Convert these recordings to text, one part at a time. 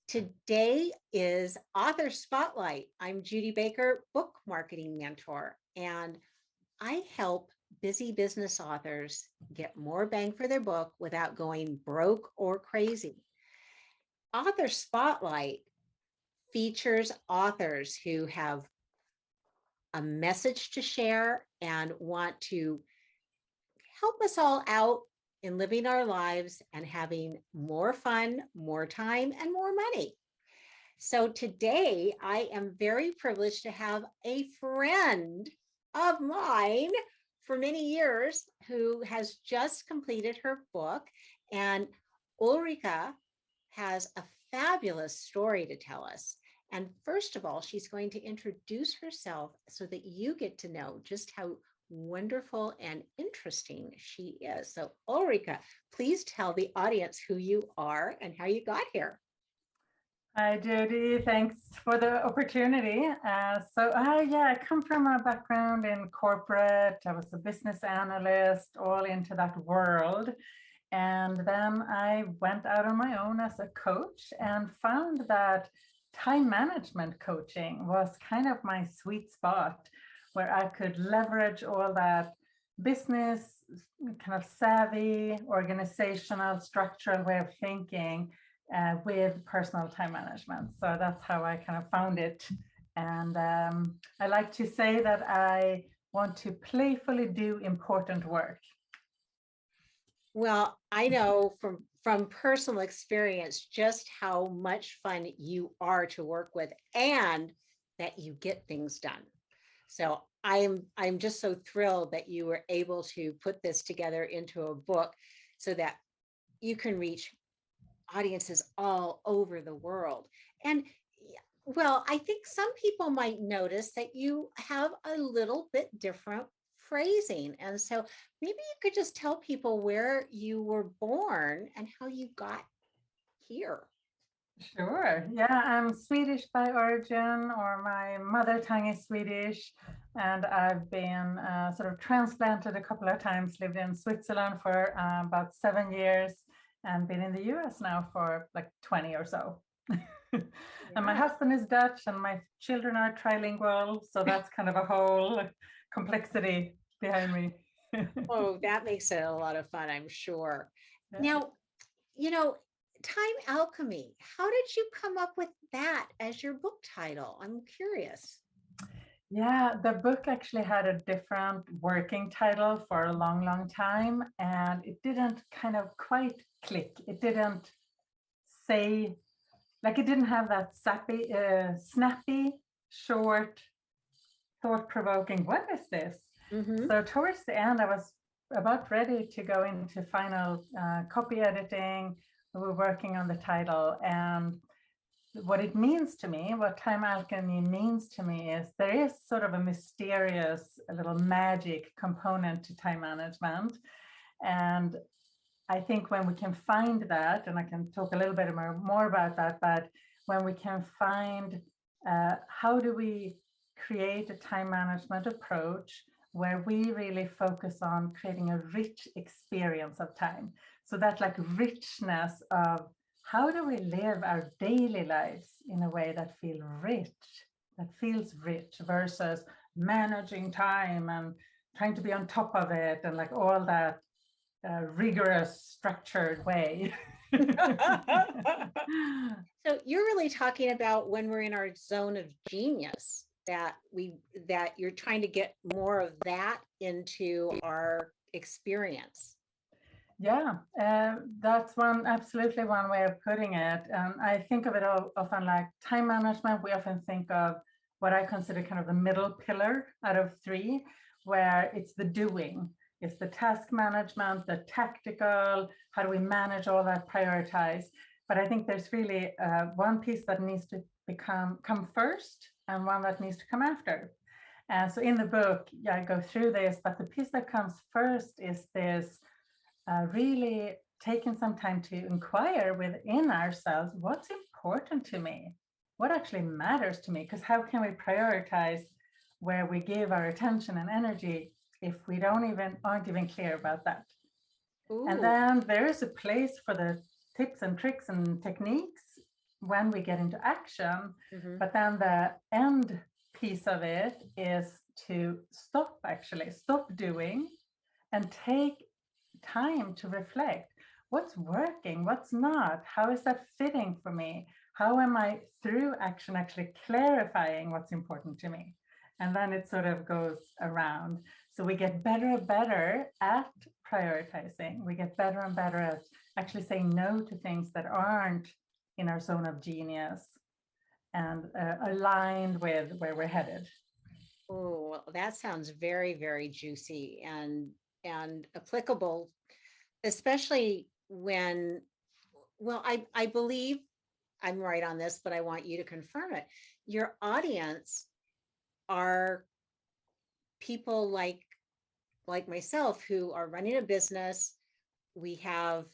Today is Author Spotlight. I'm Judy Baker, book marketing mentor, and I help busy business authors get more bang for their book without going broke or crazy. Author Spotlight features authors who have a message to share and want to help us all out in living our lives and having more fun, more time, and more money. So today I am very privileged to have a friend of mine for many years who has just completed her book. And Ulrika has a fabulous story to tell us. And first of all, she's going to introduce herself so that you get to know just how wonderful and interesting she is. So Ulrika, please tell the audience who you are and how you got here. Hi, Judy. Thanks for the opportunity. I come from a background in corporate. I was a business analyst, all into that world. And then I went out on my own as a coach and found that time management coaching was kind of my sweet spot where I could leverage all that business kind of savvy, organizational, structural way of thinking with personal time management. So that's how I kind of found it. And I like to say that I want to playfully do important work. Well, I know from personal experience just how much fun you are to work with and that you get things done. So I'm just so thrilled that you were able to put this together into a book so that you can reach audiences all over the world. And well, I think some people might notice that you have a little bit different phrasing. And so maybe you could just tell people where you were born and how you got here. Sure. Yeah, I'm Swedish by origin, or my mother tongue is Swedish. And I've been sort of transplanted a couple of times, lived in Switzerland for about 7 years, and been in the US now for like 20 or so. And my husband is Dutch, and my children are trilingual. So that's kind of a whole complexity behind me. Oh, that makes it a lot of fun, I'm sure. Yeah. Now, you know, Time Alchemy, how did you come up with that as your book title? I'm curious. Yeah, the book actually had a different working title for a long, long time, and it didn't kind of quite click. It didn't say, like, it didn't have that snappy, short, thought-provoking, what is this? Mm-hmm. So towards the end, I was about ready to go into final copy editing. We were working on the title, and what it means to me, what time alchemy means to me, is there is sort of a mysterious, a little magic component to time management. And I think when we can find that, and I can talk a little bit more about that, but when we can find how do we create a time management approach where we really focus on creating a rich experience of time. So that like richness of how do we live our daily lives in a way that feels rich versus managing time and trying to be on top of it and like all that rigorous, structured way. So you're really talking about when we're in our zone of genius that you're trying to get more of that into our experience. Yeah, that's absolutely one way of putting it. I think of it often like time management. We often think of what I consider kind of the middle pillar out of three, where it's the doing, it's the task management, the tactical, how do we manage all that, prioritize. But I think there's really one piece that needs to come first and one that needs to come after. And so in the book, yeah, I go through this, but the piece that comes first is this really taking some time to inquire within ourselves, what's important to me? What actually matters to me? Because how can we prioritize where we give our attention and energy if we aren't even clear about that? Ooh. And then there is a place for the tips and tricks and techniques when we get into action. Mhm. But then the end piece of it is to stop doing and take time to reflect. What's working? What's not? How is that fitting for me? How am I, through action, actually clarifying what's important to me? And then it sort of goes around. So we get better and better at prioritizing. We get better and better at actually saying no to things that aren't in our zone of genius and aligned with where we're headed. Oh, well, that sounds very, very juicy and applicable, especially when, well, I believe I'm right on this, but I want you to confirm it. Your audience are people like myself who are running a business. We have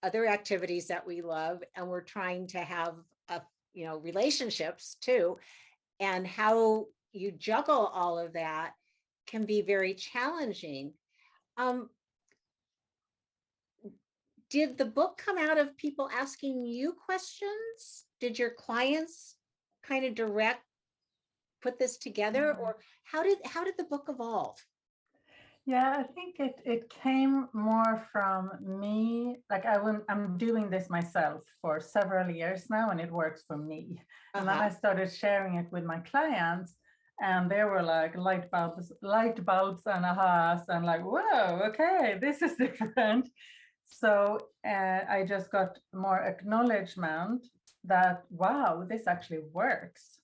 other activities that we love, and we're trying to have a, relationships too. And how you juggle all of that can be very challenging. Um, did the book come out of people asking you questions? Did your clients kind of direct put this together, or how did the book evolve? Yeah, I think it came more from me. Like I'm doing this myself for several years now, and it works for me. And then I Uh-huh. started sharing it with my clients, and they were like light bulbs and ahas, and like, whoa, okay, this is different. So I just got more acknowledgement that wow, this actually works.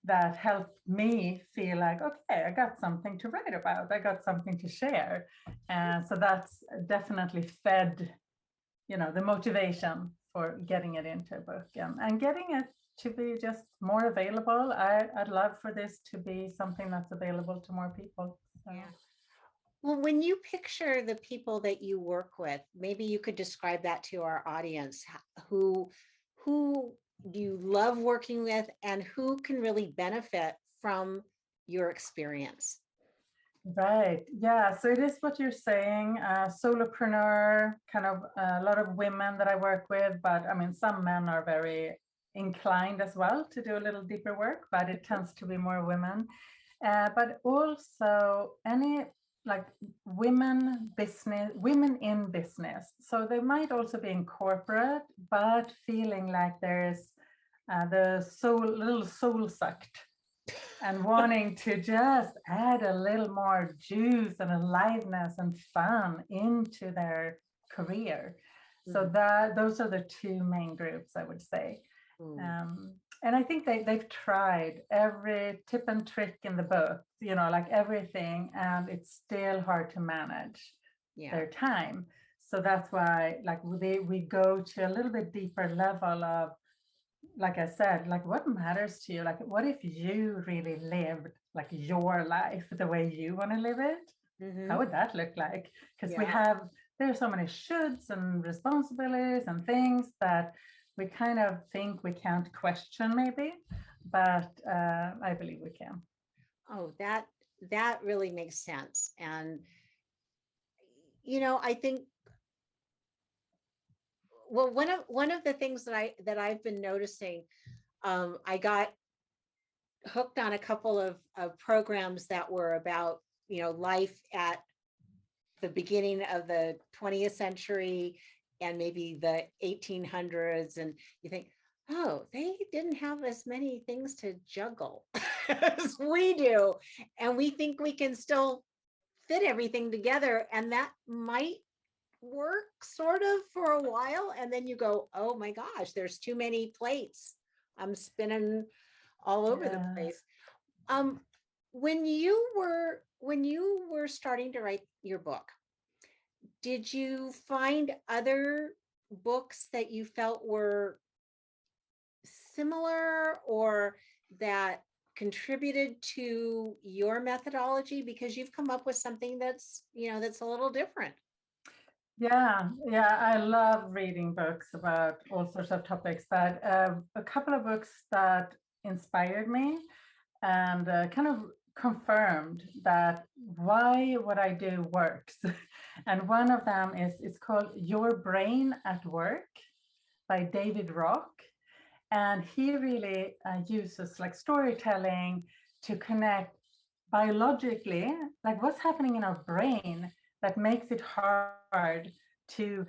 That helped me feel like, okay, I got something to write about. I got something to share. And so that's definitely fed, the motivation for getting it into a book and getting it to be just more available. I'd love for this to be something that's available to more people. So. Yeah. Well, when you picture the people that you work with, maybe you could describe that to our audience, who you love working with and who can really benefit from your experience. Right. Yeah. So it is what you're saying. Solopreneur, kind of a lot of women that I work with, but I mean, some men are very inclined as well to do a little deeper work, but it tends to be more women. But also any like women in business. So they might also be in corporate, but feeling like there's the little soul sucked and wanting to just add a little more juice and aliveness and fun into their career. So that those are the two main groups, I would say. Mm. And I think they've tried every tip and trick in the book, like everything, and it's still hard to manage Yeah. their time. So that's why, like, we go to a little bit deeper level of, like I said, like what matters to you? Like, what if you really lived like your life the way you want to live it? Mm-hmm. How would that look like? Because Yeah. there are so many shoulds and responsibilities and things that we kind of think we can't question, maybe, but I believe we can. Oh, that really makes sense. And I think, well, one of the things that I've been noticing, I got hooked on a couple of programs that were about, life at the beginning of the 20th century and maybe the 1800s. And you think, oh, they didn't have as many things to juggle as we do. And we think we can still fit everything together. And that might work sort of for a while. And then you go, oh my gosh, there's too many plates. I'm spinning all over the Yeah. place. Um, when you were starting to write your book, did you find other books that you felt were similar or that contributed to your methodology? Because you've come up with something that's a little different. Yeah, I love reading books about all sorts of topics, but a couple of books that inspired me and kind of confirmed that why what I do works. And one of them is it's called Your Brain at Work by David Rock. And he really uses like storytelling to connect biologically, like what's happening in our brain that makes it hard to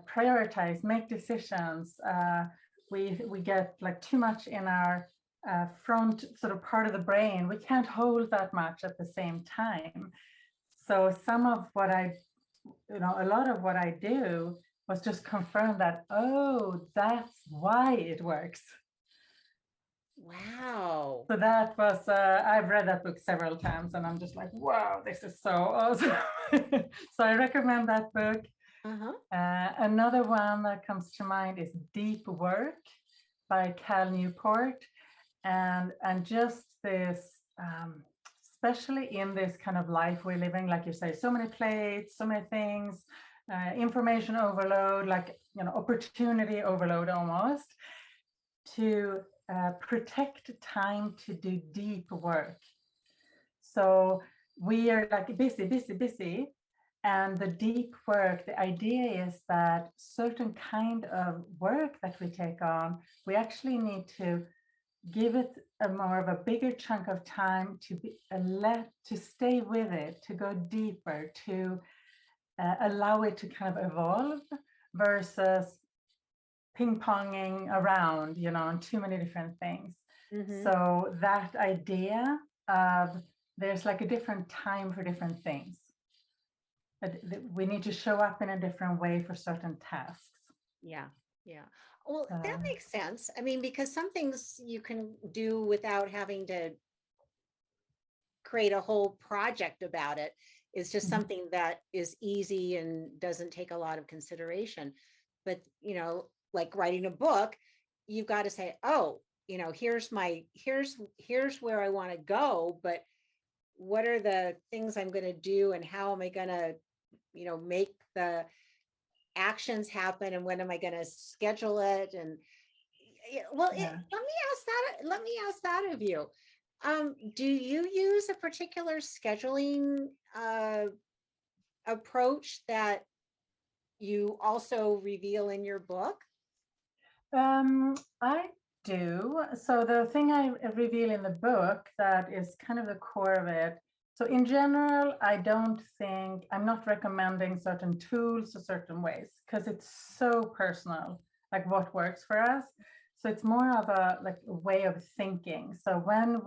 prioritize, make decisions. We get like too much in our front sort of part of the brain. We can't hold that much at the same time. So some of what a lot of what I do was just confirm that, oh, that's why it works. Wow. So that was, I've read that book several times and I'm just like, wow, this is so awesome. So I recommend that book. Uh-huh. Another one that comes to mind is Deep Work by Cal Newport. And just this, especially in this kind of life we're living, like you say, so many plates, so many things, information overload, like, opportunity overload almost, to protect time to do deep work. So we are like busy, busy, busy. And the deep work, the idea is that certain kind of work that we take on, we actually need to give it a more of a bigger chunk of time to be to stay with it, to go deeper, to allow it to kind of evolve versus ping-ponging around, on too many different things. Mm-hmm. So that idea of there's like a different time for different things. But we need to show up in a different way for certain tasks. Yeah. Yeah. Well, that makes sense. I mean, because some things you can do without having to create a whole project about it. It's just something that is easy and doesn't take a lot of consideration. But, like writing a book, you've got to say, oh, here's where I want to go, but what are the things I'm going to do and how am I going to, make the actions happen and when am I going to schedule it? And well, Yeah. let me ask that of you. Do you use a particular scheduling approach that you also reveal in your book? I do. So the thing I reveal in the book that is kind of the core of it. So in general, I'm not recommending certain tools or certain ways because it's so personal, like what works for us. So it's more of a way of thinking. So when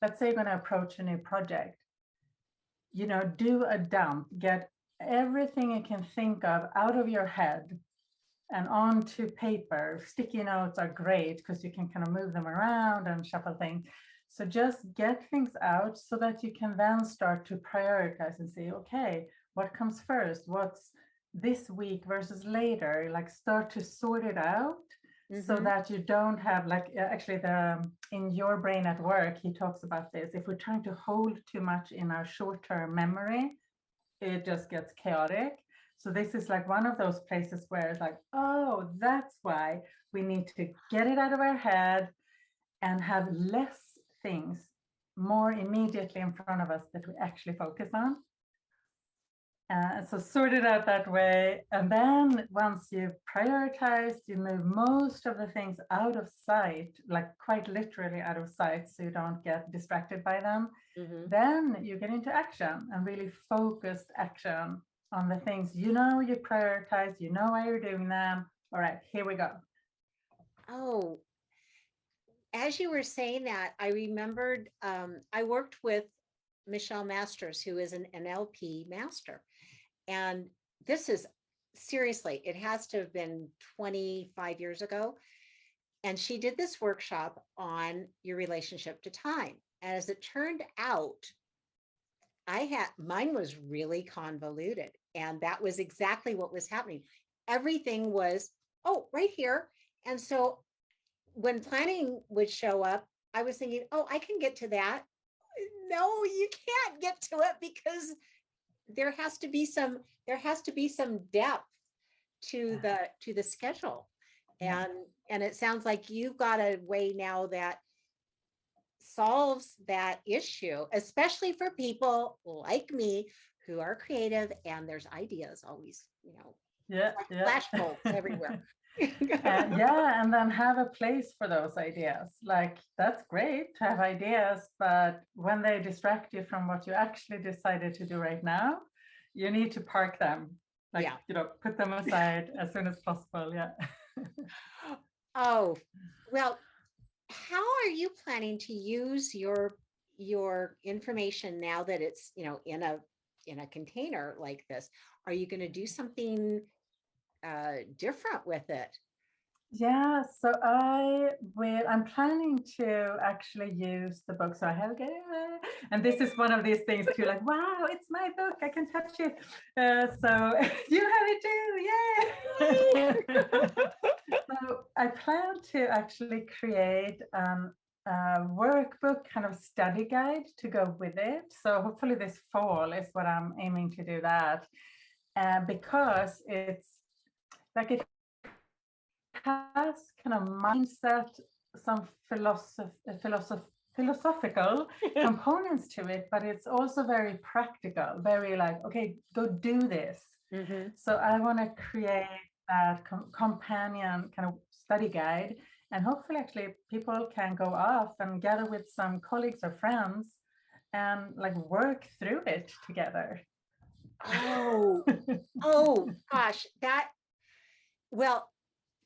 let's say you're going to approach a new project, do a dump, get everything you can think of out of your head and onto paper. Sticky notes are great because you can kind of move them around and shuffle things. So just get things out so that you can then start to prioritize and say, okay, what comes first? What's this week versus later? Like start to sort it out so that you don't have actually in Your Brain at Work, he talks about this. If we're trying to hold too much in our short-term memory, it just gets chaotic. So this is like one of those places where it's like, oh, that's why we need to get it out of our head and have less things more immediately in front of us that we actually focus on. So sort it out that way. And then once you've prioritized, you move most of the things out of sight, like quite literally out of sight, so you don't get distracted by them. Then you get into action and really focused action on the things you prioritize, why you're doing them. All right, here we go. Oh, as you were saying that, I remembered I worked with Michelle Masters, who is an NLP master. And this is seriously, it has to have been 25 years ago. And she did this workshop on your relationship to time. And as it turned out, mine was really convoluted. And that was exactly what was happening. Everything was, oh, right here. And so when planning would show up, I was thinking, oh, I can get to that. No, you can't get to it because there has to be some depth to the schedule. And it sounds like you've got a way now that solves that issue, especially for people like me who are creative and there's ideas always, Yeah. flashbulbs everywhere. And then have a place for those ideas. Like, that's great to have ideas, but when they distract you from what you actually decided to do right now, you need to park them, like, Yeah. put them aside as soon as possible. Yeah. Oh, well, how are you planning to use your information now that it's, in a container like this? Are you going to do something different with it? Yeah, so I'm planning to actually use the book. So I have and this is one of these things too, like, wow, it's my book, I can touch it. So you have it too, yay! So I plan to actually create a workbook kind of study guide to go with it. So hopefully this fall is what I'm aiming to do that, because it's like it has kind of mindset, some philosophical components to it, but it's also very practical, very like, okay, go do this. Mm-hmm. So I want to create that companion kind of study guide, and hopefully actually people can go off and gather with some colleagues or friends and like work through it together. Oh, oh gosh, well,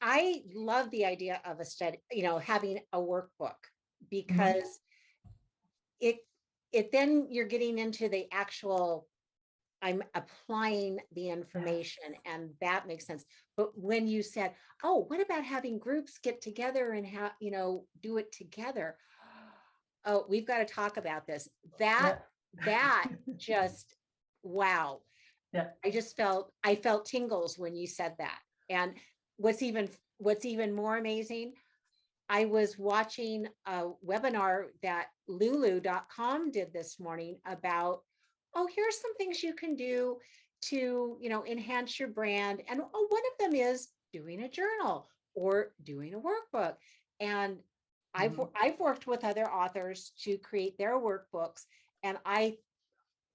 I love the idea of a study, having a workbook, Mhm. because it then you're getting into the actual, I'm applying the Yes. information, and that makes sense. But when you said, oh, what about having groups get together and do it together? Oh, we've got to talk about this. That Yeah. that just, wow. Yeah. I felt tingles when you said that. And what's even more amazing, I was watching a webinar that lulu.com did this morning about, oh, here's some things you can do to, enhance your brand. And one of them is doing a journal or doing a workbook. And Mhm. I've worked with other authors to create their workbooks. And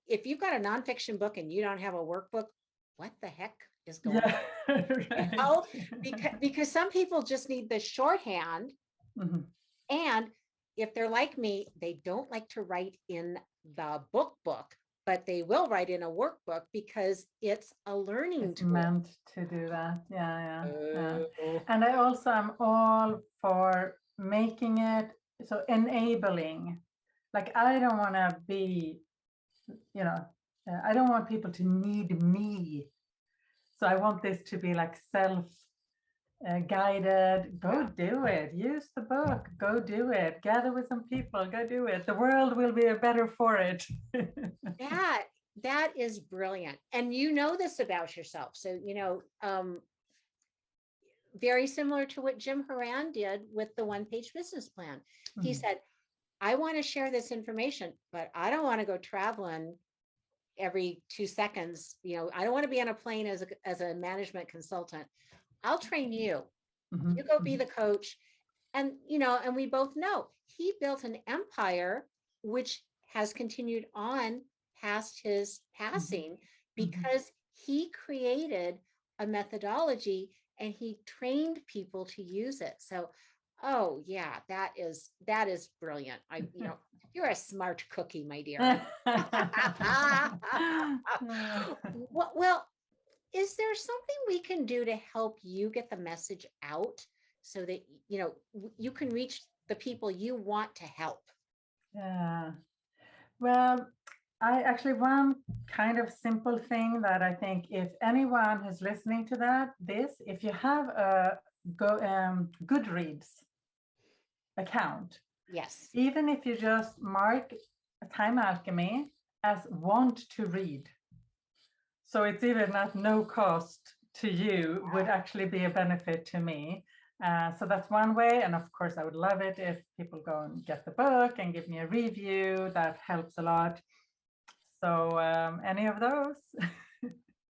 if you've got a nonfiction book and you don't have a workbook, what the heck is going on? Yeah. You Right. know, because some people just need the shorthand, Mhm. and if they're like me, they don't like to write in the book, but they will write in a workbook because it's a learning It's tool. meant to do that. Yeah, yeah, yeah. Oh, And I also am all for making it so enabling. Like, I don't want to be, I don't want people to need me. So I want this to be like self guided. Go do it. Use the book. Go do it. Gather with some people. Go do it. The world will be better for it. that that is brilliant. And you know this about yourself. So, very similar to what Jim Horan did with the one-page business plan. He Mhm. said, I want to share this information, but I don't want to go traveling every 2 seconds. I don't want to be on a plane as a management consultant. I'll train you. You Mhm. go be Mhm. the coach. And, and we both know he built an empire which has continued on past his Mhm. passing, Mhm. because he created a methodology and he trained people to use it. So, oh yeah, that is brilliant. You're a smart cookie, my dear. Well, is there something we can do to help you get the message out so that you can reach the people you want to help? Yeah. Well, I actually, one kind of simple thing that I think if anyone who's listening to if you have a Goodreads account, Yes. even if you just mark Time Alchemy as want to read, so it's even at no cost to you, would actually be a benefit to me. So that's one way. And of course, I would love it if people go and get the book and give me a review. That helps a lot. So any of those?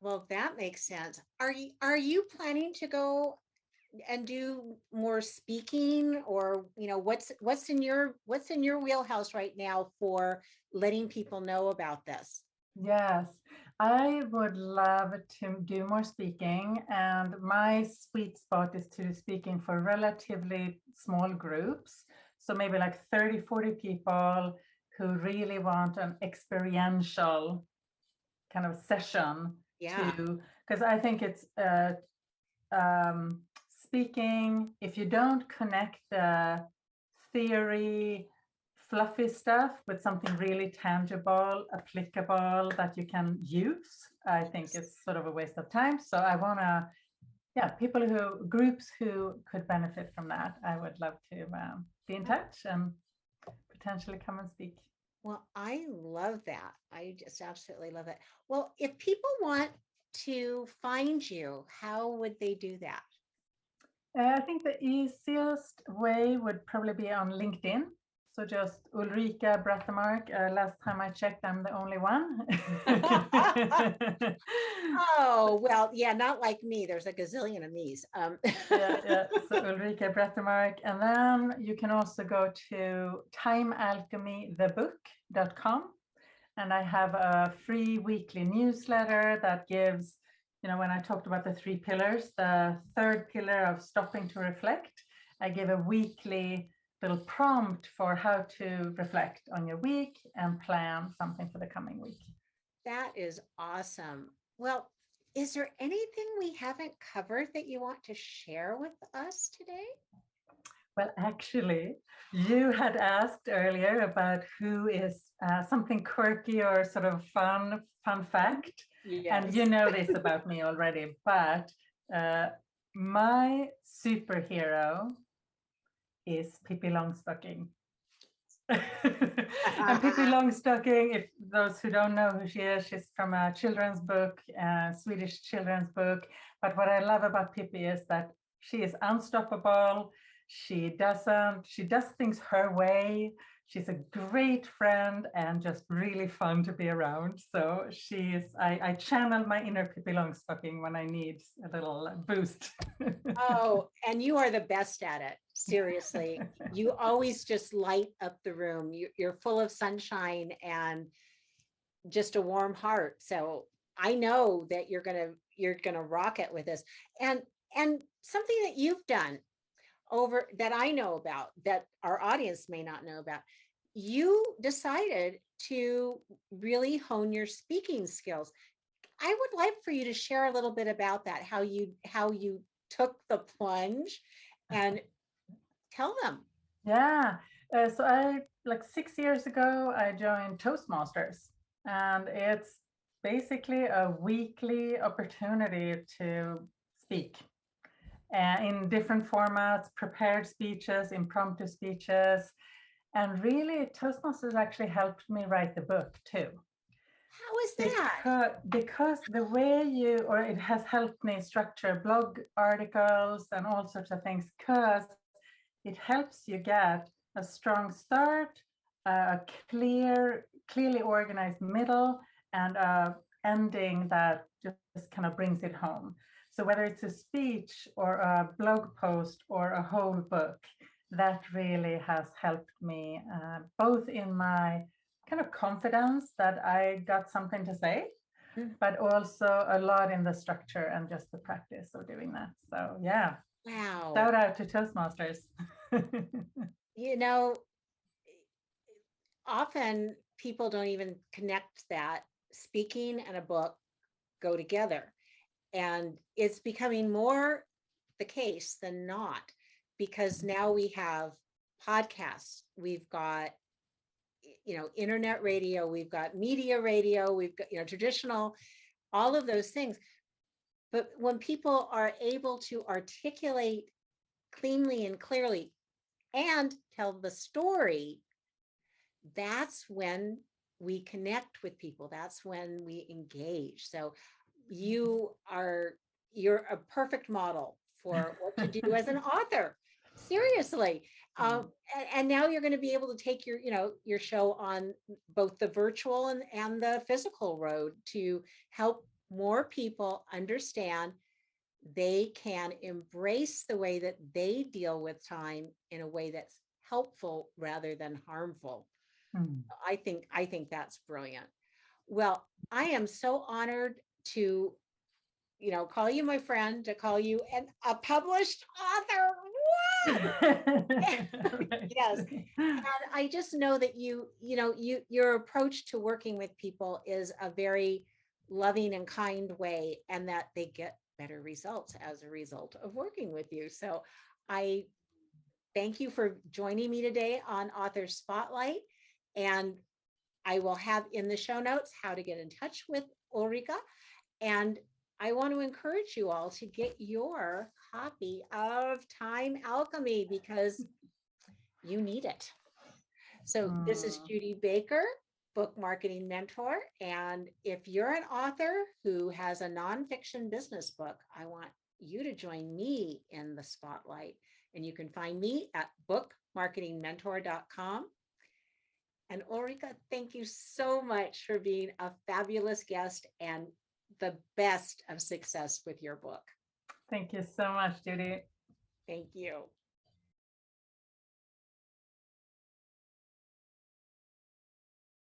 Well, that makes sense. Are you planning to go and do more speaking, or what's in your wheelhouse right now for letting people know about this? Yes, I would love to do more speaking, and my sweet spot is to speaking for relatively small groups. So maybe like 30, 40 people who really want an experiential kind of session Yeah. to, because I think it's speaking, if you don't connect the theory, fluffy stuff with something really tangible, applicable that you can use, I think it's sort of a waste of time. So I want to, yeah, groups who could benefit from that. I would love to be in touch and potentially come and speak. Well, I love that. I just absolutely love it. Well, if people want to find you, how would they do that? I think the easiest way would probably be on LinkedIn. So just Ulrika Brattemark. Last time I checked, I'm the only one. Oh, well, yeah, not like me. There's a gazillion of me's. Yeah. So Ulrika Brattemark. And then you can also go to timealchemythebook.com. And I have a free weekly newsletter that gives, when I talked about the 3 pillars, the third pillar of stopping to reflect, I give a weekly little prompt for how to reflect on your week and plan something for the coming week. That is awesome. Well, is there anything we haven't covered that you want to share with us today? Well, actually, you had asked earlier about who is something quirky or sort of fun fact. And you know this about me already, but my superhero is Pippi Longstocking. And Pippi Longstocking, if those who don't know who she is, she's from a children's book, Swedish children's book. But what I love about Pippi is that she is unstoppable. She does things her way. She's a great friend and just really fun to be around. So I channel my inner Pippi Longstocking when I need a little boost. Oh, and you are the best at it. Seriously. You always just light up the room. You're full of sunshine and just a warm heart. So I know that you're gonna rock it with this. And something that you've done over that I know about that our audience may not know about, you decided to really hone your speaking skills. I would like for you to share a little bit about that, how you took the plunge and tell them. Yeah. So I, like 6 years ago, I joined Toastmasters, and it's basically a weekly opportunity to speak in different formats, prepared speeches, impromptu speeches. And really, Toastmasters actually helped me write the book too. How is that? Because the way it has helped me structure blog articles and all sorts of things, because it helps you get a strong start, a clearly organized middle, and a ending that just kind of brings it home. So whether it's a speech or a blog post or a whole book, that really has helped me both in my kind of confidence that I got something to say, but also a lot in the structure and just the practice of doing that. So yeah, Wow. shout out to Toastmasters. You know, often people don't even connect that speaking and a book go together. And it's becoming more the case than not, because now we have podcasts, we've got internet radio, we've got media radio, we've got traditional, all of those things. But when people are able to articulate cleanly and clearly and tell the story, that's when we connect with people, that's when we engage. So you're a perfect model for what to do as an author. Seriously. And now you're going to be able to take your show on both the virtual and the physical road to help more people understand they can embrace the way that they deal with time in a way that's helpful rather than harmful. I think that's brilliant. Well, I am so honored to, call you my friend, to call you a published author. Yes. And I just know that your approach to working with people is a very loving and kind way, and that they get better results as a result of working with you. So I thank you for joining me today on Author Spotlight. And I will have in the show notes how to get in touch with Ulrika. And I want to encourage you all to get your copy of Time Alchemy because you need it. So this is Judy Baker, book marketing mentor. And if you're an author who has a nonfiction business book, I want you to join me in the spotlight. And you can find me at bookmarketingmentor.com. And Ulrika, thank you so much for being a fabulous guest and the best of success with your book. Thank you so much, Judy. Thank you.